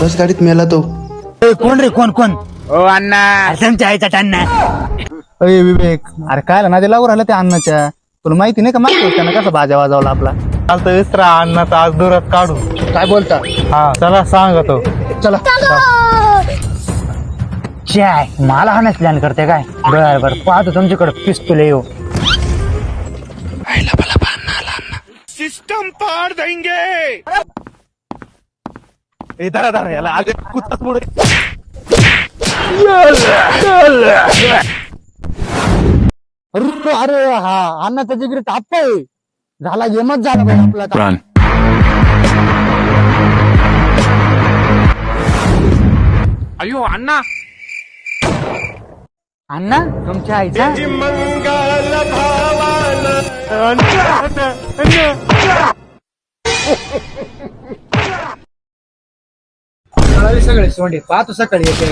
बस गाडीत मेला तो. कोण रे कोण कोण ओ अण्णा तुमच्या आईचा टान्ना. अरे विवेक, अरे काय ना ते लागू राहिलं त्या अन्नाच्या. तुला माहिती नाही का मागतो त्यानं कसा बाजा वाजवला आपला. चालतं विसरा अन्नाचा आज दुरात काढू. काय बोलता? हा चला सांगतो. चला चाय मला हा प्लॅन करते काय. बर बर पाहतो तुमच्याकडे पिस्तूल येऊ. सिस्टम पार देंगे. धरा धरा याला आज कुत्ताच पुढे. अरे हा अन्नाचा जिगरी ताप आहे. झाला गेमच झाला बाई आपला आता. अयो अण्णा अण्णा तुमच्या आईचा. मंगल भावान सगळे सोडे पाहतो सकाळी येते.